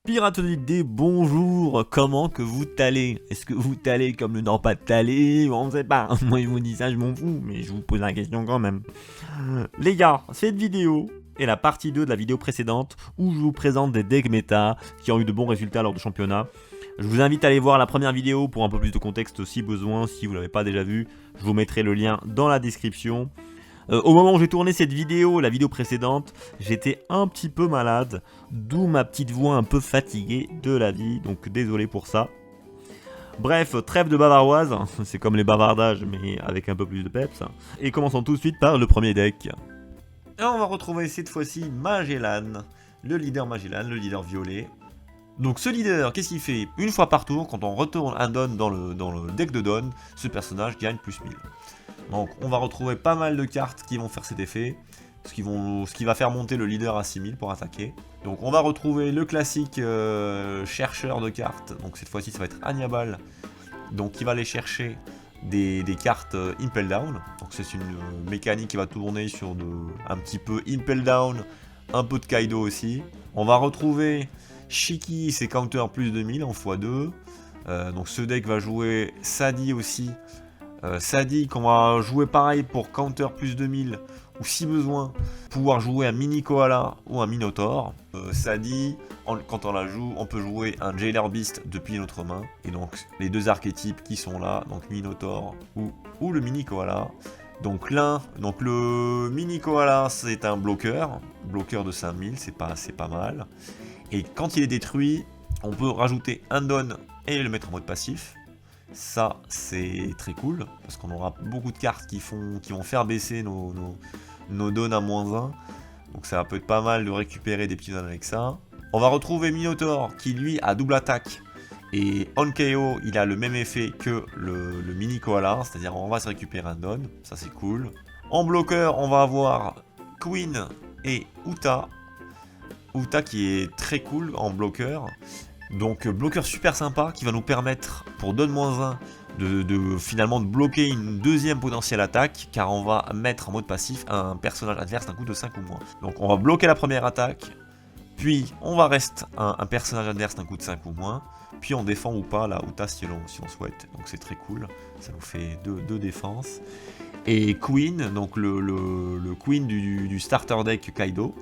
Pirate d'idées, bonjour, comment que vous talez? Est-ce que vous talez comme le nord pas talé? On ne sait pas, moi je vous dis ça, je m'en fous, mais je vous pose la question quand même. Les gars, cette vidéo est la partie 2 de la vidéo précédente où je vous présente des decks méta qui ont eu de bons résultats lors de championnat. Je vous invite à aller voir la première vidéo pour un peu plus de contexte si besoin, si vous ne l'avez pas déjà vu, je vous mettrai le lien dans la description. Au moment où j'ai tourné cette vidéo, la vidéo précédente, j'étais un petit peu malade, d'où ma petite voix un peu fatiguée de la vie, donc désolé pour ça. Bref, trêve de bavaroise, c'est comme les bavardages mais avec un peu plus de peps. Et commençons tout de suite par le premier deck. Et on va retrouver cette fois-ci Magellan, le leader Magellan, le leader violet. Donc ce leader, qu'est-ce qu'il fait? Une fois par tour, quand on retourne un Don dans le deck de Don, ce personnage gagne plus 1000. Donc on va retrouver pas mal de cartes qui vont faire cet effet, ce qui va faire monter le leader à 6000 pour attaquer. Donc on va retrouver le classique chercheur de cartes, donc cette fois-ci ça va être Hannibal, donc qui va aller chercher des cartes Impel Down. Donc c'est une mécanique qui va tourner sur un petit peu Impel Down, un peu de Kaido aussi. On va retrouver Shiki, c'est counter plus 2000 en x2. Donc ce deck va jouer Sadi aussi. Sadi qu'on va jouer pareil pour counter plus 2000 ou si besoin pouvoir jouer un mini koala ou un minotaur. Sadi, quand on la joue, on peut jouer un jailer beast depuis notre main, et donc les deux archétypes qui sont là, donc minotaur ou le mini koala. Donc le mini koala c'est un bloqueur de 5000, c'est pas mal, et quand il est détruit on peut rajouter un don et le mettre en mode passif. Ça c'est très cool parce qu'on aura beaucoup de cartes qui vont faire baisser nos dons à -1, donc ça peut être pas mal de récupérer des petits dons avec ça. On va retrouver Minotaur qui lui a double attaque et on KO il a le même effet que le mini koala, c'est-à-dire on va se récupérer un don, ça c'est cool. En bloqueur on va avoir Queen et Uta qui est très cool en bloqueur. Donc bloqueur super sympa qui va nous permettre pour don -1 finalement de bloquer une deuxième potentielle attaque, car on va mettre en mode passif un personnage adverse d'un coup de 5 ou moins. Donc on va bloquer la première attaque, puis on va rester un personnage adverse d'un coup de 5 ou moins, puis on défend ou pas la Uta si on souhaite. Donc c'est très cool, ça nous fait deux défenses. Et Queen, donc le Queen du starter deck Kaido,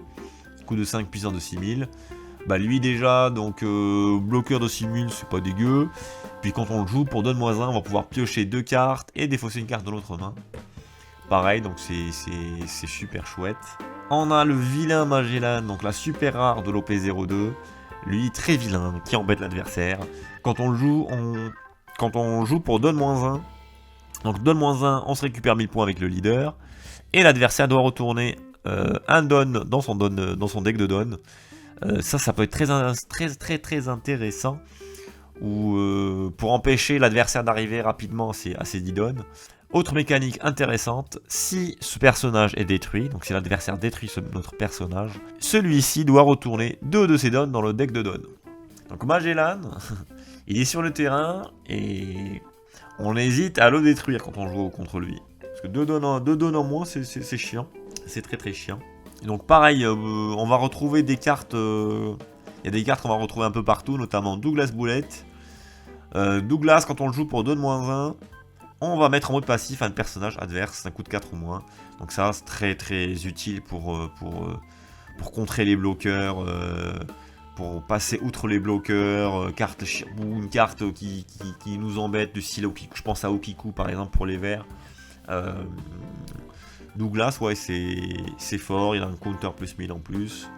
coup de 5 puissance de 6000. Bah lui déjà, donc bloqueur de 6000, c'est pas dégueu. Puis quand on le joue pour don -1, on va pouvoir piocher 2 cartes et défausser une carte de l'autre main. Pareil, donc c'est super chouette. On a le vilain Magellan, donc la super rare de l'OP02. Lui très vilain, qui embête l'adversaire. Quand on le joue pour don -1, donc don -1, on se récupère 1000 points avec le leader. Et l'adversaire doit retourner un don dans son deck de don. Ça peut être très intéressant, ou pour empêcher l'adversaire d'arriver rapidement à ses 10 dons. Autre mécanique intéressante, si ce personnage est détruit, donc si l'adversaire détruit notre personnage, celui-ci doit retourner 2 de ses dons dans le deck de dons. Donc Magellan, il est sur le terrain et on hésite à le détruire quand on joue contre lui. Parce que 2 dons en moins, c'est chiant, c'est très chiant. Et donc pareil, on va retrouver des cartes, il y a des cartes qu'on va retrouver un peu partout, notamment Douglas Bullet. Douglas, quand on le joue pour don -1, on va mettre en mode passif un personnage adverse d'un coup de 4 ou moins. Donc ça c'est très utile pour contrer les bloqueurs, pour passer outre les bloqueurs, ou une carte qui nous embête, du style Okiku, je pense à Okiku par exemple pour les verts. Douglas, ouais, c'est fort, il a un counter plus 1000 en plus.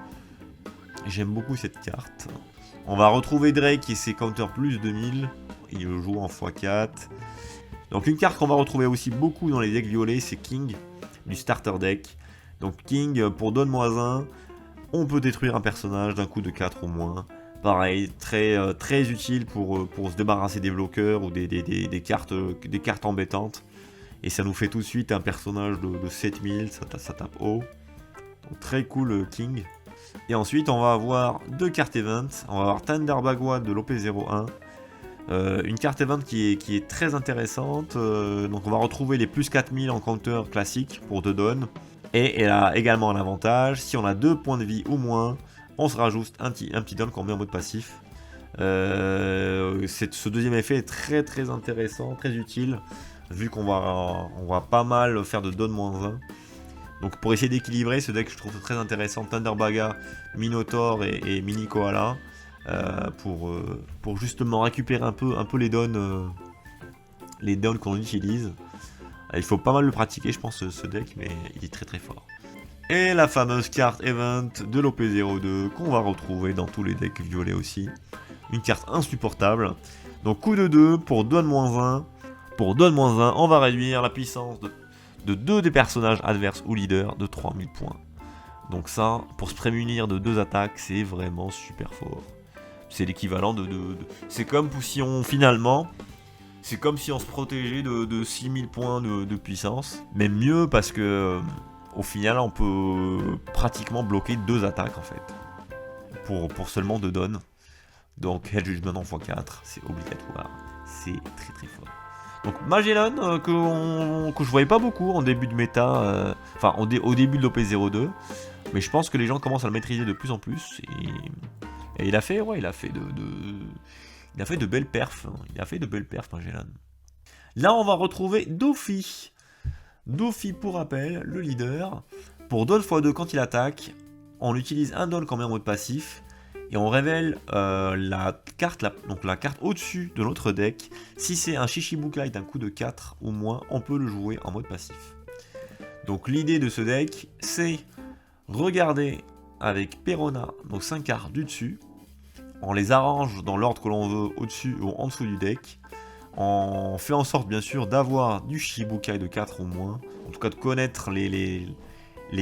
J'aime beaucoup cette carte. On va retrouver Drake et ses counter plus 2000. Il le joue en x4. Donc une carte qu'on va retrouver aussi beaucoup dans les decks violets, c'est King, du starter deck. Donc King, pour don -1, on peut détruire un personnage d'un coup de 4 ou moins. Pareil, très utile pour se débarrasser des bloqueurs ou des cartes embêtantes. Et ça nous fait tout de suite un personnage de 7000, ça tape haut. Donc très cool King. Et ensuite on va avoir 2 cartes event. On va avoir Thunder Bagua de l'OP01. Une carte event qui est très intéressante. Donc on va retrouver les plus 4000 en counter classique pour 2 dons. Et elle a également un avantage, si on a 2 points de vie ou moins, on se rajoute un petit don qu'on met en mode passif. Ce deuxième effet est très très intéressant, très utile, vu qu'on va pas mal faire de don -1. Donc pour essayer d'équilibrer, ce deck je trouve très intéressant, Thunderbaga, Minotaur et Mini Koala, pour justement récupérer un peu les dons qu'on utilise. Il faut pas mal le pratiquer je pense ce deck, mais il est très très fort. Et la fameuse carte Event de l'OP02 qu'on va retrouver dans tous les decks violets aussi. Une carte insupportable. Donc coup de 2 pour don -1. Pour don -1, on va réduire la puissance de 2 des personnages adverses ou leaders de 3000 points. Donc ça, pour se prémunir de 2 attaques, c'est vraiment super fort. C'est l'équivalent de... C'est comme si on finalement... C'est comme si on se protégeait de 6000 points de puissance. Mais mieux parce que... Au final, on peut pratiquement bloquer 2 attaques en fait. Pour seulement 2 dons. Donc Hell Judgment en x4, c'est obligatoire. C'est très très fort. Donc Magellan, que je voyais pas beaucoup en début de méta, au début de l'OP02. Mais je pense que les gens commencent à le maîtriser de plus en plus. Et il a fait, ouais, il a fait de belles perfs. Hein. Il a fait de belles perfs, Magellan. Là, on va retrouver Dofi. Dofi, pour rappel, le leader. Pour don x2 quand il attaque, on utilise un don qu'on met en mode passif. Et on révèle la carte au-dessus de notre deck. Si c'est un Shichibukai d'un coup de 4 ou moins, on peut le jouer en mode passif. Donc l'idée de ce deck, c'est regarder avec Perona nos 5 cartes du dessus. On les arrange dans l'ordre que l'on veut au-dessus ou en dessous du deck. On fait en sorte bien sûr d'avoir du Shichibukai de 4 ou moins. En tout cas de connaître les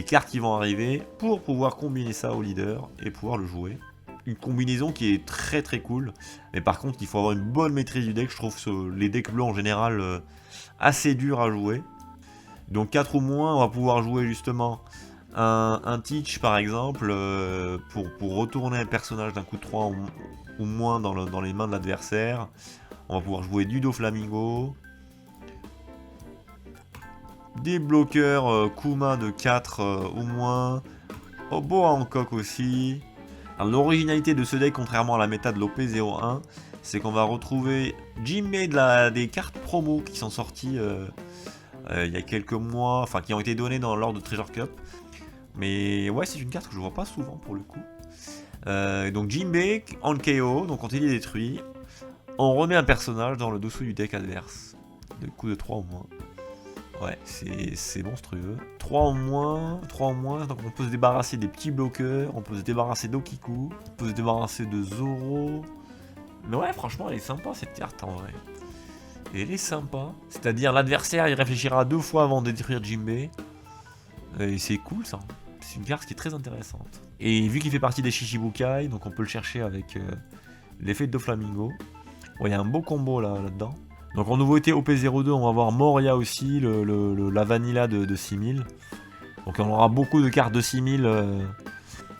cartes qui vont arriver pour pouvoir combiner ça au leader et pouvoir le jouer. Une combinaison qui est très très cool, mais par contre il faut avoir une bonne maîtrise du deck. Je trouve les decks bleus en général assez durs à jouer. Donc 4 ou moins, on va pouvoir jouer justement un Teach par exemple, pour retourner un personnage d'un coup de 3 ou moins dans les mains de l'adversaire. On va pouvoir jouer du Doflamingo, des bloqueurs Kuma de 4 ou moins, Boa Hancock aussi. L'originalité de ce deck, contrairement à la méta de l'OP01, c'est qu'on va retrouver Jinbei des cartes promo qui sont sorties il y a quelques mois, enfin qui ont été données lors de Treasure Cup. Mais ouais, c'est une carte que je vois pas souvent pour le coup. Donc Jinbei en KO, donc quand il est détruit, on remet un personnage dans le dessous du deck adverse. De coup de 3 au moins. Ouais, c'est monstrueux. 3 en moins, donc on peut se débarrasser des petits bloqueurs, on peut se débarrasser d'Okiku, on peut se débarrasser de Zoro. Mais ouais, franchement, elle est sympa cette carte en vrai. Et elle est sympa. C'est-à-dire, l'adversaire, il réfléchira 2 fois avant de détruire Jinbei. Et c'est cool ça. C'est une carte qui est très intéressante. Et vu qu'il fait partie des Shichibukai, donc on peut le chercher avec l'effet de Doflamingo. Ouais, il y a un beau combo là-dedans. Donc en nouveauté OP02, on va avoir Moria aussi, la vanilla de 6000. Donc on aura beaucoup de cartes de 6000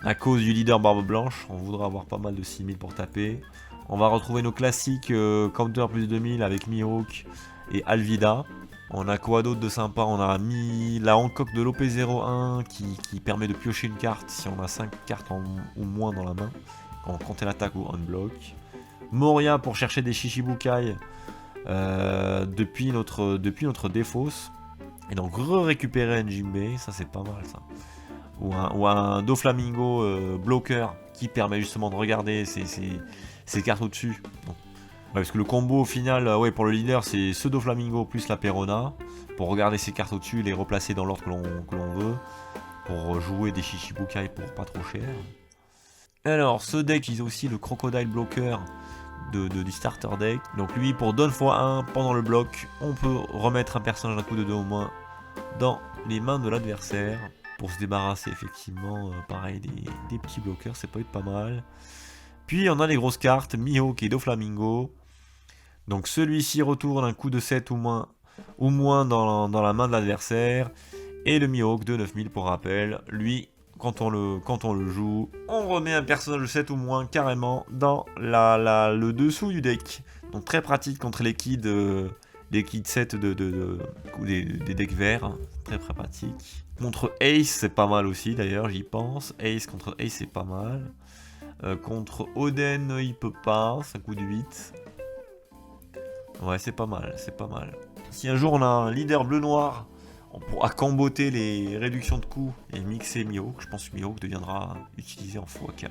à cause du leader Barbe Blanche. On voudra avoir pas mal de 6000 pour taper. On va retrouver nos classiques Counter plus 2000 avec Mihawk et Alvida. On a quoi d'autre de sympa? On a mis la Hancock de l'OP01 qui permet de piocher une carte si on a 5 cartes ou moins dans la main, quand elle attaque ou unblock. Moria pour chercher des Shichibukai depuis notre défausse. Et donc récupérer un Jinbei, ça c'est pas mal ça. Ou un Doflamingo bloqueur qui permet justement de regarder ces cartes au-dessus. Parce que le combo au final, pour le leader, c'est ce Doflamingo plus la Perona. Pour regarder ces cartes au-dessus, les replacer dans l'ordre que l'on veut. Pour jouer des Shichibukai pour pas trop cher. Alors, ce deck utilise aussi le Crocodile Blocker du starter deck. Donc lui, pour don x1, pendant le bloc, on peut remettre un personnage d'un coup de 2 au moins dans les mains de l'adversaire. Pour se débarrasser effectivement, pareil, des petits bloqueurs, c'est pas mal. Puis on a les grosses cartes, Mihawk et Doflamingo. Donc celui-ci retourne un coup de 7 ou moins dans la main de l'adversaire. Et le Mihawk de 9000 pour rappel, lui, quand on le joue, on remet un personnage de 7 ou moins carrément dans le dessous du deck. Donc très pratique contre les kids 7 des decks verts, très pratique. Contre Ace, c'est pas mal aussi d'ailleurs, j'y pense. Ace contre Ace, c'est pas mal. Contre Oden, il peut pas, ça coûte 8. Ouais, c'est pas mal, c'est pas mal. Si un jour on a un leader bleu-noir, on pourra comboter les réductions de coûts et mixer Mihawk. Je pense que Mihawk deviendra utilisé en x4.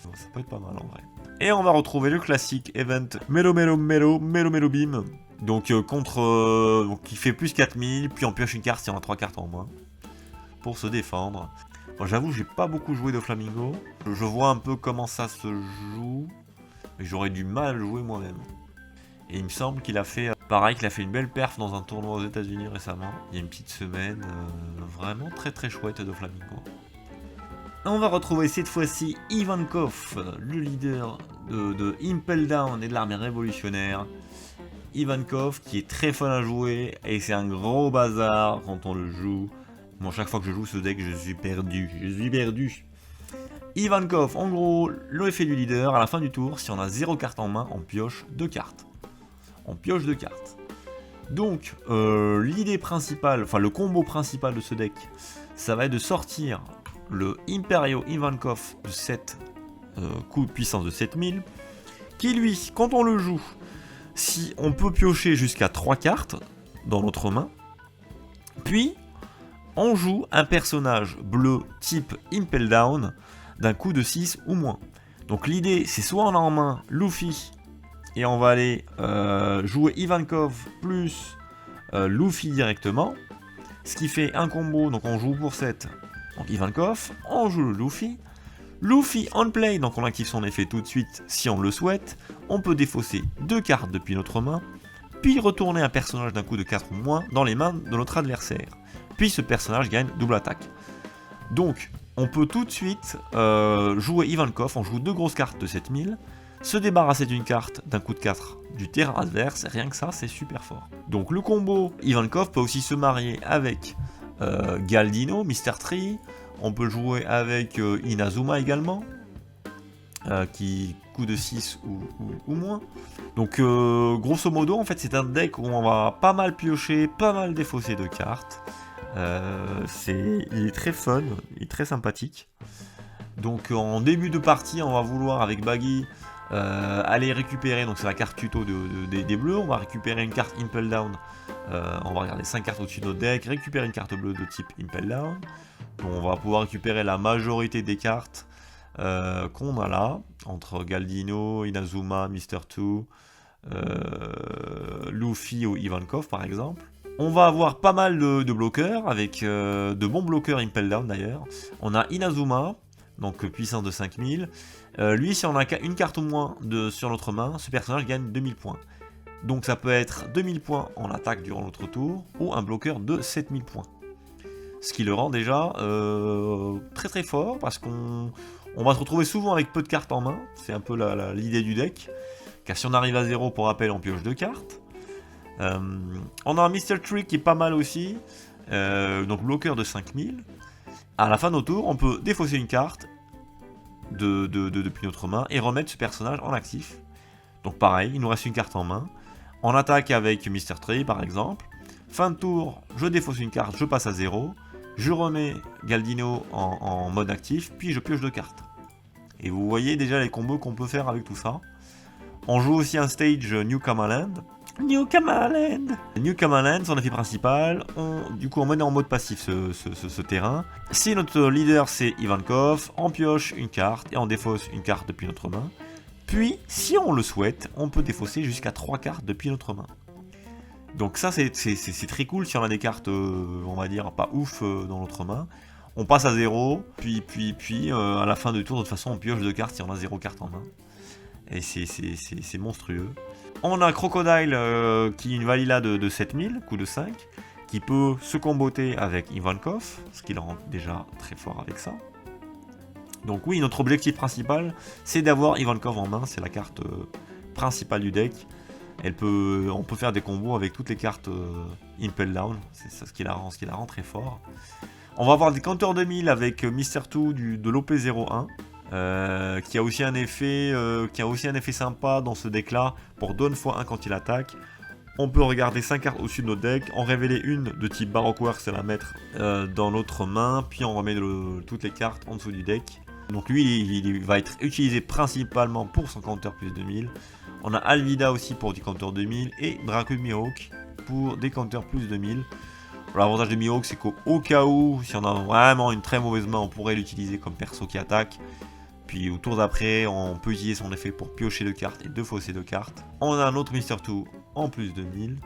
Donc, ça peut être pas mal en vrai. Et on va retrouver le classique event Melo Beam. Donc donc, qui fait plus 4000, puis on pioche une carte si on a 3 cartes en main. Pour se défendre. Bon, j'avoue, j'ai pas beaucoup joué de Flamingo. Je vois un peu comment ça se joue. Mais j'aurais du mal à le jouer moi-même. Et il me semble qu'il a fait, pareil, qu'il a fait une belle perf dans un tournoi aux États-Unis récemment. Il y a une petite semaine, vraiment très très chouette de Flamingo. On va retrouver cette fois-ci Ivankov, le leader de Impel Down et de l'armée révolutionnaire. Ivankov qui est très fun à jouer et c'est un gros bazar quand on le joue. Moi, chaque fois que je joue ce deck, je suis perdu. Ivankov, en gros, l'effet du leader, à la fin du tour, si on a 0 carte en main, on pioche 2 cartes. Donc, l'idée principale, enfin le combo principal de ce deck, ça va être de sortir le Imperio Ivankov de 7 coups de puissance de 7000, qui lui, quand on le joue, si on peut piocher jusqu'à 3 cartes dans notre main, puis on joue un personnage bleu type Impel Down d'un coup de 6 ou moins. Donc l'idée, c'est soit on a en main Luffy, et on va aller jouer Ivankov plus Luffy directement, ce qui fait un combo, donc on joue pour 7, donc Ivankov, on joue le Luffy, Luffy on play, donc on active son effet tout de suite si on le souhaite, on peut défausser 2 cartes depuis notre main, puis retourner un personnage d'un coup de 4 ou moins dans les mains de notre adversaire, puis ce personnage gagne double attaque. Donc on peut tout de suite jouer Ivankov, on joue 2 grosses cartes de 7000, se débarrasser d'une carte d'un coup de 4 du terrain adverse, rien que ça c'est super fort. Donc le combo Ivankov peut aussi se marier avec Galdino, Mr. Tree, on peut jouer avec Inazuma également, qui coup de 6 ou moins. Donc grosso modo en fait c'est un deck où on va pas mal piocher, pas mal défausser de cartes. Il est très fun, il est très sympathique. Donc en début de partie on va vouloir avec Baggy aller récupérer, donc c'est la carte tuto des bleus, on va récupérer une carte Impel Down, on va regarder 5 cartes au-dessus de notre deck, récupérer une carte bleue de type Impel Down, donc on va pouvoir récupérer la majorité des cartes qu'on a là, entre Galdino, Inazuma, Mr. 2, Luffy ou Ivankov par exemple. On va avoir pas mal de bloqueurs, avec de bons bloqueurs Impel Down d'ailleurs. On a Inazuma, donc puissance de 5000. Lui, si on a une carte ou moins sur notre main, ce personnage gagne 2000 points. Donc ça peut être 2000 points en attaque durant notre tour, ou un bloqueur de 7000 points. Ce qui le rend déjà très très fort, parce qu'on va se retrouver souvent avec peu de cartes en main. C'est un peu l'idée du deck. Car si on arrive à 0, pour rappel, on pioche 2 cartes. On a un Mr. Trick qui est pas mal aussi, donc bloqueur de 5000. À la fin de nos tours, on peut défausser une carte depuis notre main et remettre ce personnage en actif. Donc pareil, il nous reste une carte en main. On attaque avec Mr. Tree par exemple. Fin de tour, je défausse une carte, je passe à 0. Je remets Galdino en mode actif, puis je pioche 2 cartes. Et vous voyez déjà les combos qu'on peut faire avec tout ça. On joue aussi un stage Newcomer Land. Son effet principal, du coup on met en mode passif ce terrain. Si notre leader c'est Ivankov, on pioche une carte et on défausse une carte depuis notre main. Puis, si on le souhaite, on peut défausser jusqu'à 3 cartes depuis notre main. Donc ça c'est très cool si on a des cartes, on va dire, pas ouf dans notre main. On passe à 0, puis à la fin du tour, de toute façon on pioche 2 cartes si on a 0 carte en main. Et c'est monstrueux. On a Crocodile qui est une Valila de 7000, coup de 5, qui peut se comboter avec Ivankov, ce qui le rend déjà très fort avec ça. Donc oui, notre objectif principal, c'est d'avoir Ivankov en main, c'est la carte principale du deck. On peut faire des combos avec toutes les cartes Impel Down, c'est ça ce qui la rend très fort. On va avoir des counters 2000 avec Mr. 2 de l'OP01. Qui a aussi un effet sympa dans ce deck là pour donne x1 quand il attaque. On peut regarder 5 cartes au-dessus de notre deck, en révéler une de type Baroque Works et la mettre dans notre main, puis on remet toutes les cartes en dessous du deck. Donc lui, il va être utilisé principalement pour son counter plus 2000. On a Alvida aussi pour du counter 2000 et Draco Mihawk pour des counters plus 2000. L'avantage de Mihawk, c'est qu'au cas où, si on a vraiment une très mauvaise main, on pourrait l'utiliser comme perso qui attaque. Puis au tour d'après, on peut utiliser son effet pour piocher 2 cartes et 2 fausser 2 cartes. On a un autre Mr. 2 en plus 2000.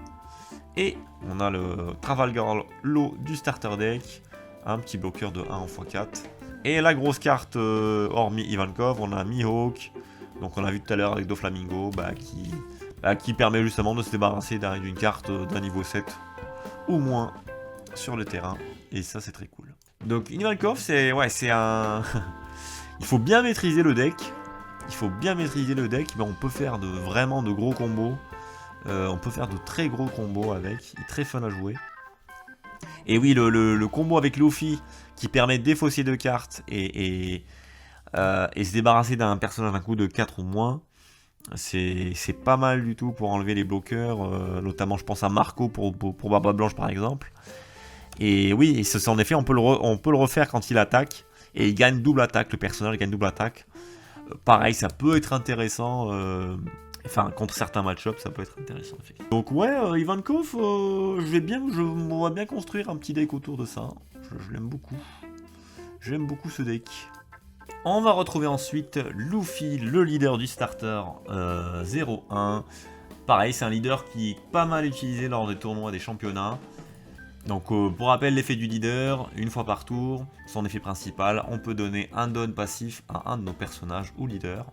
Et on a le Trafalgar Law du starter deck. Un petit bloqueur de 1 en x4. Et la grosse carte, hormis Ivankov, on a Mihawk. Donc on l'a vu tout à l'heure avec Doflamingo, qui permet justement de se débarrasser d'une carte d'un niveau 7 ou moins sur le terrain. Et ça c'est très cool. Donc Ivankov, c'est un... Il faut bien maîtriser le deck. Mais on peut faire vraiment de gros combos. On peut faire de très gros combos avec. Il est très fun à jouer. Et oui, le combo avec Luffy qui permet de défausser 2 cartes et se débarrasser d'un personnage d'un coup de 4 ou moins, c'est pas mal du tout pour enlever les bloqueurs. Notamment, je pense à Marco pour Barbe Blanche par exemple. Et oui, en effet, on peut le refaire quand il attaque. Et il gagne double attaque, le personnage gagne double attaque. Pareil, ça peut être intéressant. Enfin, contre certains match-ups, ça peut être intéressant. Donc ouais, Ivankov, je vois bien construire un petit deck autour de ça. Je l'aime beaucoup. J'aime beaucoup ce deck. On va retrouver ensuite Luffy, le leader du starter 0-1. Pareil, c'est un leader qui est pas mal utilisé lors des tournois des championnats. Donc pour rappel, l'effet du leader, une fois par tour, son effet principal, on peut donner un don passif à un de nos personnages ou leaders.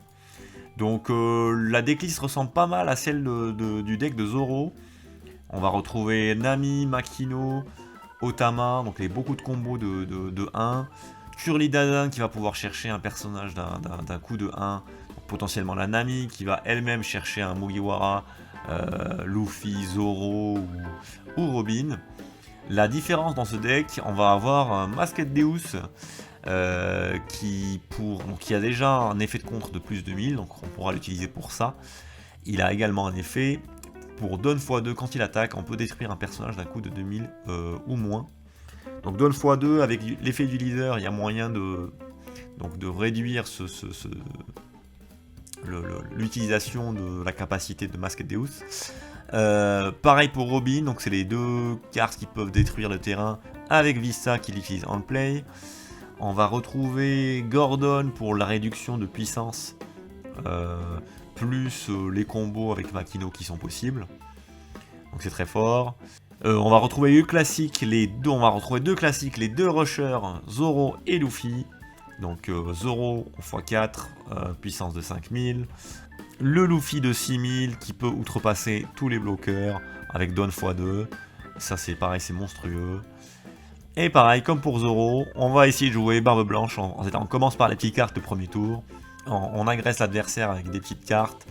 Donc la decklist ressemble pas mal à celle du deck de Zoro. On va retrouver Nami, Makino, Otama, donc beaucoup de combos de 1. Kurlidana qui va pouvoir chercher un personnage d'un coup de 1. Donc, potentiellement la Nami qui va elle-même chercher un Mugiwara, Luffy, Zoro ou Robin. La différence dans ce deck, on va avoir un Masked Deus qui a déjà un effet de contre de plus de 1000, donc on pourra l'utiliser pour ça. Il a également un effet pour Don x2, quand il attaque, on peut détruire un personnage d'un coup de 2000 ou moins. Donc Don x2, avec l'effet du leader, il y a moyen de réduire l'utilisation de la capacité de Masked Deus. Pareil pour Robin, donc c'est les deux cartes qui peuvent détruire le terrain avec Vista qui l'utilise en play. On va retrouver Gordon pour la réduction de puissance, plus les combos avec Makino qui sont possibles. Donc c'est très fort. On va retrouver deux classiques, les deux rushers, Zoro et Luffy. Donc Zoro x4, puissance de 5000. Le Luffy de 6000 qui peut outrepasser tous les bloqueurs avec Don x2. Ça c'est pareil, c'est monstrueux. Et pareil, comme pour Zoro, on va essayer de jouer Barbe Blanche. On commence par les petites cartes le premier tour. On agresse l'adversaire avec des petites cartes.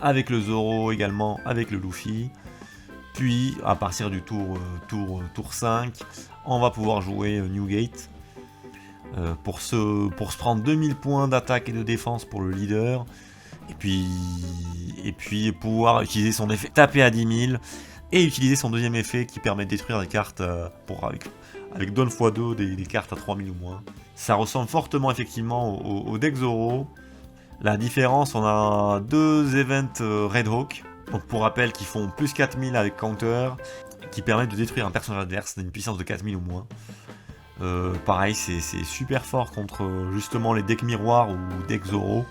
Avec le Zoro également, avec le Luffy. Puis, à partir du tour 5, on va pouvoir jouer Newgate. Pour se prendre 2000 points d'attaque et de défense pour le leader. Et puis pouvoir utiliser son effet taper à 10 000. Et utiliser son deuxième effet qui permet de détruire des cartes avec Don x2 des cartes à 3000 ou moins. Ça ressemble fortement effectivement au deck Zoro. La différence, on a deux events Red Hawk. Donc pour rappel, qui font plus 4000 avec counter, qui permettent de détruire un personnage adverse d'une puissance de 4000 ou moins. Pareil, c'est super fort contre justement les decks miroirs ou decks Zoro.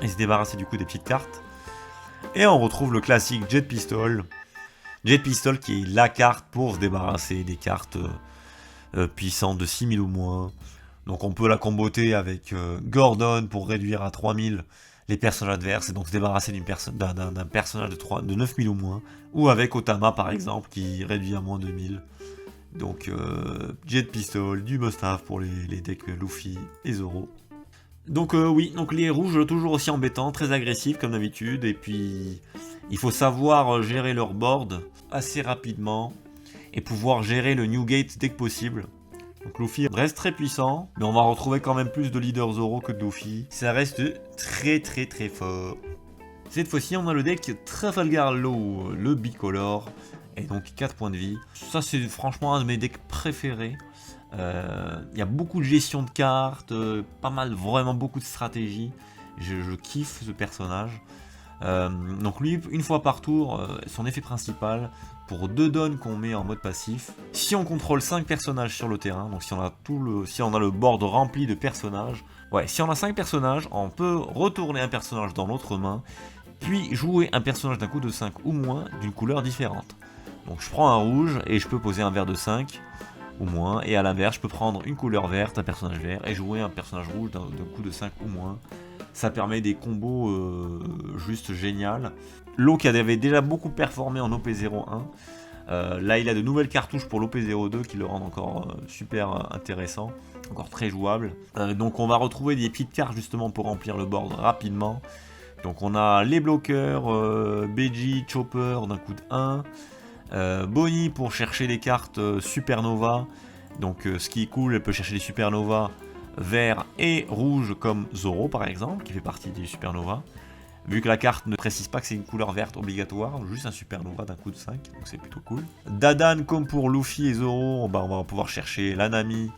Et se débarrasser du coup des petites cartes. Et on retrouve le classique Jet Pistol. Jet Pistol qui est la carte pour se débarrasser des cartes puissantes de 6000 ou moins. Donc on peut la comboter avec Gordon pour réduire à 3000 les personnages adverses et donc se débarrasser d'un personnage de 9000 ou moins. Ou avec Otama par exemple qui réduit à moins 2000. Donc Jet Pistol, du must-have pour les decks Luffy et Zoro. Donc oui, donc les rouges toujours aussi embêtants, très agressifs comme d'habitude, et puis il faut savoir gérer leur board assez rapidement et pouvoir gérer le Newgate dès que possible. Donc Luffy reste très puissant, mais on va retrouver quand même plus de leader Zoro que de Luffy. Ça reste très très très fort. Cette fois-ci on a le deck Trafalgar Law, le bicolore, et donc 4 points de vie. Ça c'est franchement un de mes decks préférés. Il y a beaucoup de gestion de cartes, pas mal, vraiment beaucoup de stratégie. Je kiffe ce personnage. Donc lui, une fois par tour, son effet principal, pour 2 dons qu'on met en mode passif, si on contrôle 5 personnages sur le terrain, donc si on a le board rempli de personnages, si on a 5 personnages, on peut retourner un personnage dans l'autre main, puis jouer un personnage d'un coup de 5 ou moins d'une couleur différente. Donc je prends un rouge et je peux poser un vert de 5 ou moins, et à l'inverse je peux prendre une couleur verte, un personnage vert, et jouer un personnage rouge d'un coup de 5 ou moins. Ça permet des combos juste génial. Lo qui avait déjà beaucoup performé en OP01. Là il a de nouvelles cartouches pour l'OP02 qui le rendent encore super intéressant, encore très jouable. Donc on va retrouver des petites cartes justement pour remplir le board rapidement. Donc on a les bloqueurs, BG, Chopper d'un coup de 1. Bonnie pour chercher les cartes Supernova. Donc ce qui est cool, elle peut chercher des Supernova vert et rouge comme Zoro par exemple, qui fait partie des Supernova. Vu que la carte ne précise pas que c'est une couleur verte obligatoire, juste un Supernova d'un coup de 5, donc c'est plutôt cool. Dadan comme pour Luffy et Zoro, on va pouvoir chercher la Nami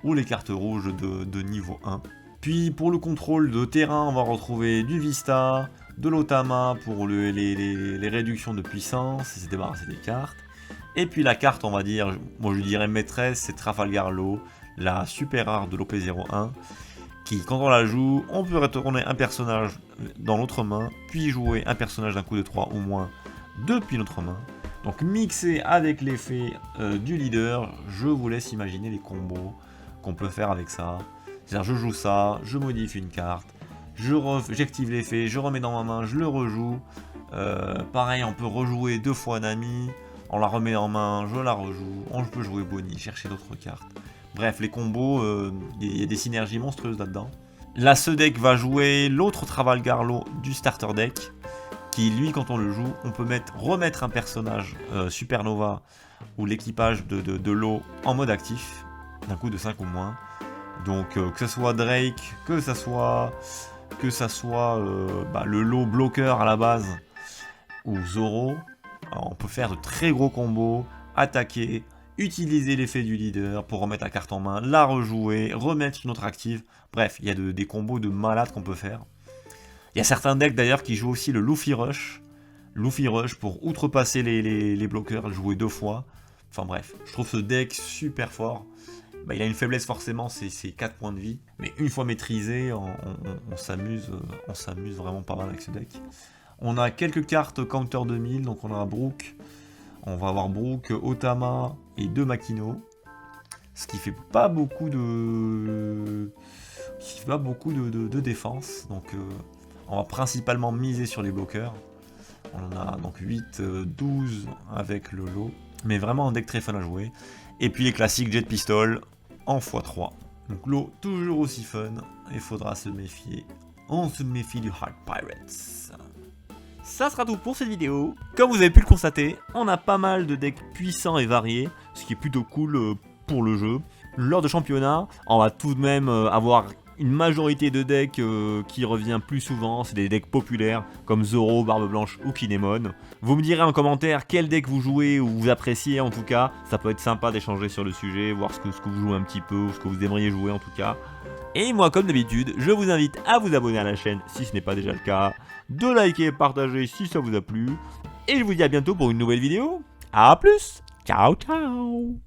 ou les cartes rouges de niveau 1. Puis pour le contrôle de terrain, on va retrouver du Vista, de l'Otama pour les réductions de puissance, et se débarrasser des cartes. Et puis la carte, on va dire, moi je dirais maîtresse, c'est Trafalgar Law, la super rare de l'OP01, qui quand on la joue, on peut retourner un personnage dans l'autre main, puis jouer un personnage d'un coup de 3 ou moins depuis notre main. Donc mixé avec l'effet du leader, je vous laisse imaginer les combos qu'on peut faire avec ça. C'est-à-dire je joue ça, je modifie une carte, j'active l'effet, je remets dans ma main, je le rejoue. Pareil, on peut rejouer 2 fois Nami, on la remet en main, je la rejoue, on peut jouer Bonnie, chercher d'autres cartes. Bref, les combos, il y a des synergies monstrueuses là-dedans. Là, ce deck va jouer l'autre Trafalgar Law du starter deck, qui lui, quand on le joue, on peut remettre un personnage Supernova ou l'équipage de Law en mode actif, d'un coup de 5 ou moins. Donc que ce soit Drake, que ça soit le Law bloqueur à la base, ou Zoro, alors, on peut faire de très gros combos, attaquer, utiliser l'effet du leader pour remettre la carte en main, la rejouer, remettre une autre active. Bref, il y a des combos de malade qu'on peut faire. Il y a certains decks d'ailleurs qui jouent aussi le Luffy Rush. Luffy Rush pour outrepasser les bloqueurs, le jouer 2 fois. Enfin bref, je trouve ce deck super fort. Il a une faiblesse forcément, c'est 4 points de vie. Mais une fois maîtrisé, on s'amuse vraiment pas mal avec ce deck. On a quelques cartes Counter 2000, donc on a Brook. On va avoir Brook, Otama et 2 Makino. Ce qui fait pas beaucoup de défense. Donc on va principalement miser sur les bloqueurs. On en a donc 8, 12 avec le lot. Mais vraiment un deck très fun à jouer. Et puis les classiques Jet Pistol en x3. Donc l'eau toujours aussi fun. Il faudra se méfier. On se méfie du Hard Pirates. Ça sera tout pour cette vidéo. Comme vous avez pu le constater, on a pas mal de decks puissants et variés, ce qui est plutôt cool pour le jeu. Lors de championnat, on va tout de même avoir une majorité de decks qui revient plus souvent. C'est des decks populaires comme Zoro, Barbe Blanche ou Kinemon. Vous me direz en commentaire quel deck vous jouez ou vous appréciez en tout cas. Ça peut être sympa d'échanger sur le sujet, voir ce que vous jouez un petit peu ou ce que vous aimeriez jouer en tout cas. Et moi, comme d'habitude, je vous invite à vous abonner à la chaîne si ce n'est pas déjà le cas, de liker et partager si ça vous a plu, et je vous dis à bientôt pour une nouvelle vidéo. A plus, ciao ciao.